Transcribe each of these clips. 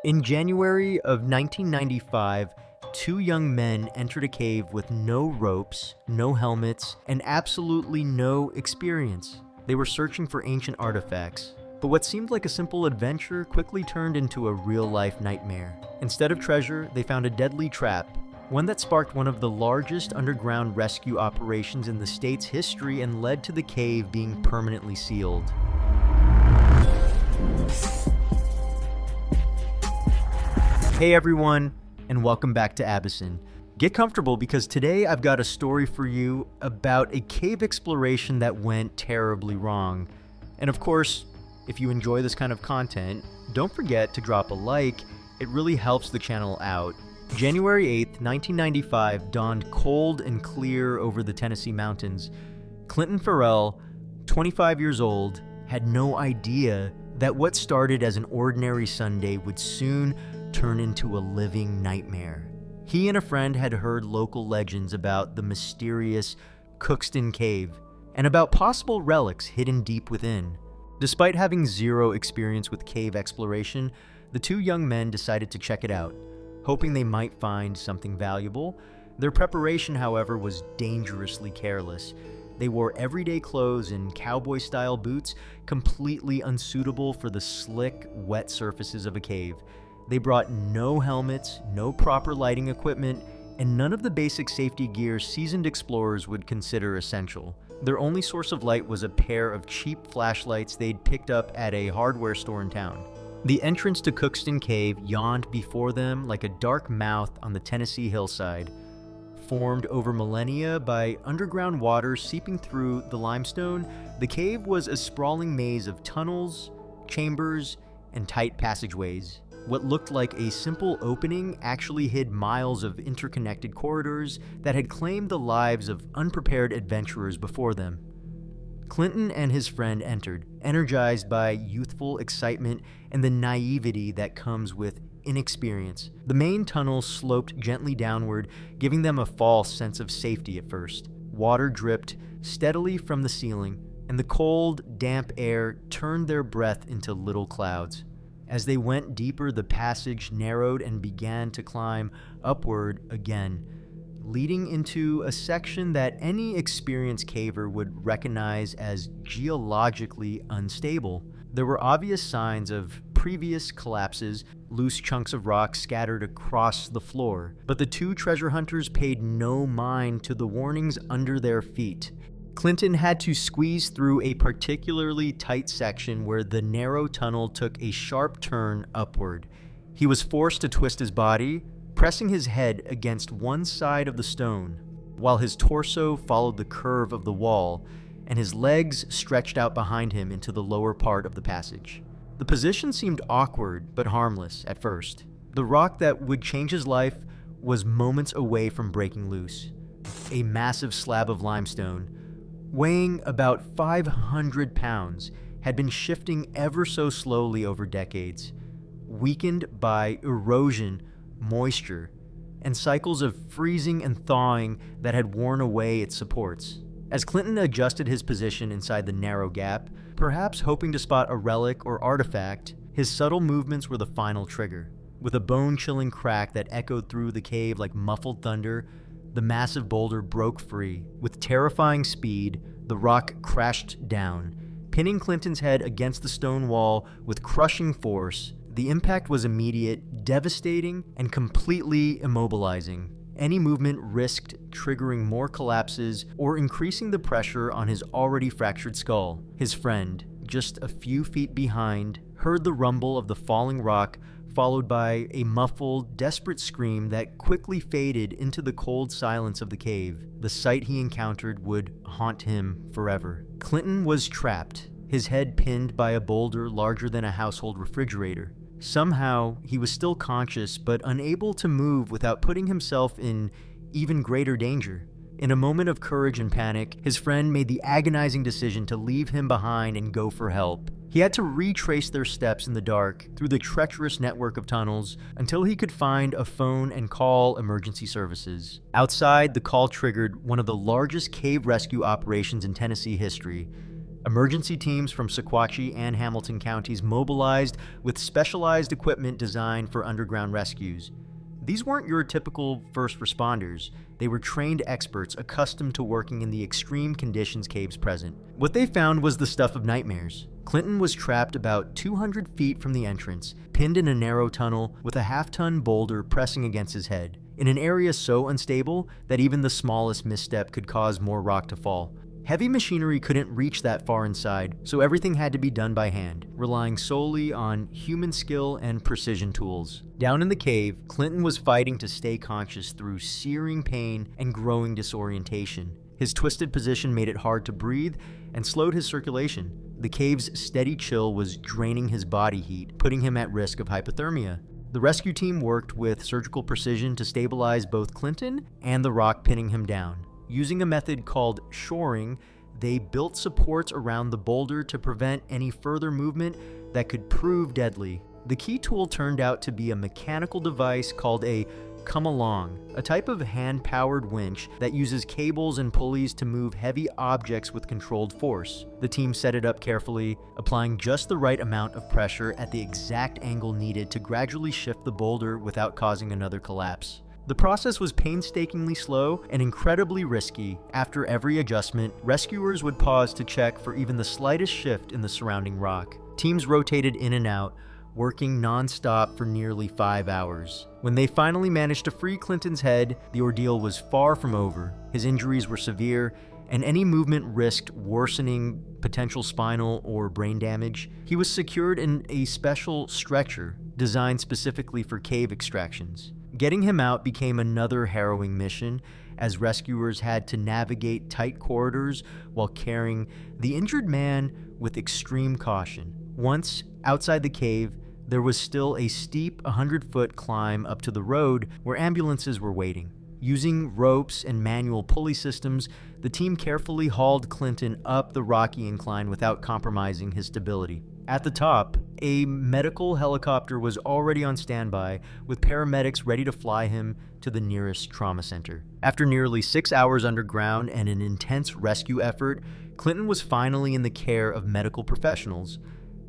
In January of 1995, two young men entered a cave with no ropes, no helmets, and absolutely no experience. They were searching for ancient artifacts, but what seemed like a simple adventure quickly turned into a real-life nightmare. Instead of treasure, they found a deadly trap, one that sparked one of the largest underground rescue operations in the state's history and led to the cave being permanently sealed. Hey everyone, and welcome back to Abyssin. Get comfortable because today I've got a story for you about a cave exploration that went terribly wrong. And of course, if you enjoy this kind of content, don't forget to drop a like. It really helps the channel out. January 8th, 1995 dawned cold and clear over the Tennessee mountains. Clinton Farrell, 25 years old, had no idea that what started as an ordinary Sunday would soon turn into a living nightmare. He and a friend had heard local legends about the mysterious Cookston Cave and about possible relics hidden deep within. Despite having zero experience with cave exploration, the two young men decided to check it out, hoping they might find something valuable. Their preparation, however, was dangerously careless. They wore everyday clothes and cowboy-style boots, completely unsuitable for the slick, wet surfaces of a cave. They brought no helmets, no proper lighting equipment, and none of the basic safety gear seasoned explorers would consider essential. Their only source of light was a pair of cheap flashlights they'd picked up at a hardware store in town. The entrance to Cookston Cave yawned before them like a dark mouth on the Tennessee hillside. Formed over millennia by underground water seeping through the limestone, the cave was a sprawling maze of tunnels, chambers, and tight passageways. What looked like a simple opening actually hid miles of interconnected corridors that had claimed the lives of unprepared adventurers before them. Clinton and his friend entered, energized by youthful excitement and the naivety that comes with inexperience. The main tunnel sloped gently downward, giving them a false sense of safety at first. Water dripped steadily from the ceiling, and the cold, damp air turned their breath into little clouds. As they went deeper, the passage narrowed and began to climb upward again, leading into a section that any experienced caver would recognize as geologically unstable. There were obvious signs of previous collapses, loose chunks of rock scattered across the floor, but the two treasure hunters paid no mind to the warnings under their feet. Clinton had to squeeze through a particularly tight section where the narrow tunnel took a sharp turn upward. He was forced to twist his body, pressing his head against one side of the stone, while his torso followed the curve of the wall, and his legs stretched out behind him into the lower part of the passage. The position seemed awkward but harmless at first. The rock that would change his life was moments away from breaking loose. A massive slab of limestone, weighing about 500 pounds, had been shifting ever so slowly over decades, weakened by erosion, moisture, and cycles of freezing and thawing that had worn away its supports. As Clinton adjusted his position inside the narrow gap, perhaps hoping to spot a relic or artifact, his subtle movements were the final trigger. With a bone-chilling crack that echoed through the cave like muffled thunder, the massive boulder broke free. With terrifying speed, the rock crashed down, pinning Clinton's head against the stone wall with crushing force. The impact was immediate, devastating, and completely immobilizing. Any movement risked triggering more collapses or increasing the pressure on his already fractured skull. His friend, just a few feet behind, heard the rumble of the falling rock, followed by a muffled, desperate scream that quickly faded into the cold silence of the cave. The sight he encountered would haunt him forever. Clinton was trapped, his head pinned by a boulder larger than a household refrigerator. Somehow, he was still conscious but unable to move without putting himself in even greater danger. In a moment of courage and panic, his friend made the agonizing decision to leave him behind and go for help. He had to retrace their steps in the dark through the treacherous network of tunnels until he could find a phone and call emergency services. Outside, the call triggered one of the largest cave rescue operations in Tennessee history. Emergency teams from Sequatchie and Hamilton counties mobilized with specialized equipment designed for underground rescues. These weren't your typical first responders. They were trained experts accustomed to working in the extreme conditions caves present. What they found was the stuff of nightmares. Clinton was trapped about 200 feet from the entrance, pinned in a narrow tunnel with a half-ton boulder pressing against his head, in an area so unstable that even the smallest misstep could cause more rock to fall. Heavy machinery couldn't reach that far inside, so everything had to be done by hand, relying solely on human skill and precision tools. Down in the cave, Clinton was fighting to stay conscious through searing pain and growing disorientation. His twisted position made it hard to breathe and slowed his circulation. The cave's steady chill was draining his body heat, putting him at risk of hypothermia. The rescue team worked with surgical precision to stabilize both Clinton and the rock pinning him down. Using a method called shoring, they built supports around the boulder to prevent any further movement that could prove deadly. The key tool turned out to be a mechanical device called a come-along, a type of hand-powered winch that uses cables and pulleys to move heavy objects with controlled force. The team set it up carefully, applying just the right amount of pressure at the exact angle needed to gradually shift the boulder without causing another collapse. The process was painstakingly slow and incredibly risky. After every adjustment, rescuers would pause to check for even the slightest shift in the surrounding rock. Teams rotated in and out, working non-stop for nearly 5 hours. When they finally managed to free Clinton's head, the ordeal was far from over. His injuries were severe, and any movement risked worsening potential spinal or brain damage. He was secured in a special stretcher designed specifically for cave extractions. Getting him out became another harrowing mission, as rescuers had to navigate tight corridors while carrying the injured man with extreme caution. Once outside the cave, there was still a steep 100-foot climb up to the road where ambulances were waiting. Using ropes and manual pulley systems, the team carefully hauled Clinton up the rocky incline without compromising his stability. At the top, a medical helicopter was already on standby, with paramedics ready to fly him to the nearest trauma center. After nearly 6 hours underground and an intense rescue effort, Clinton was finally in the care of medical professionals.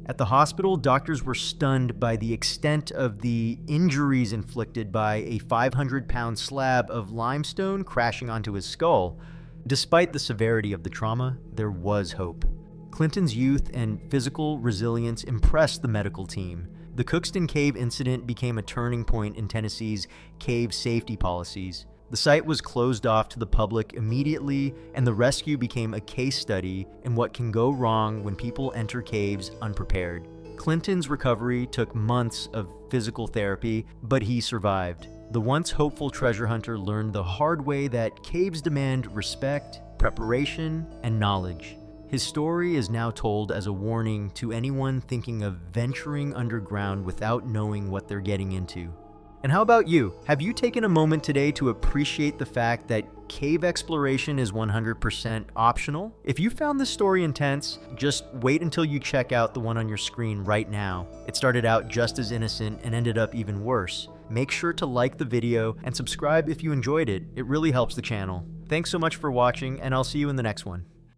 At the hospital, doctors were stunned by the extent of the injuries inflicted by a 500-pound slab of limestone crashing onto his skull. Despite the severity of the trauma, there was hope. Clinton's youth and physical resilience impressed the medical team. The Cookston Cave incident became a turning point in Tennessee's cave safety policies. The site was closed off to the public immediately, and the rescue became a case study in what can go wrong when people enter caves unprepared. Clinton's recovery took months of physical therapy, but he survived. The once hopeful treasure hunter learned the hard way that caves demand respect, preparation, and knowledge. His story is now told as a warning to anyone thinking of venturing underground without knowing what they're getting into. And how about you? Have you taken a moment today to appreciate the fact that cave exploration is 100% optional? If you found this story intense, just wait until you check out the one on your screen right now. It started out just as innocent and ended up even worse. Make sure to like the video and subscribe if you enjoyed it. It really helps the channel. Thanks so much for watching, and I'll see you in the next one.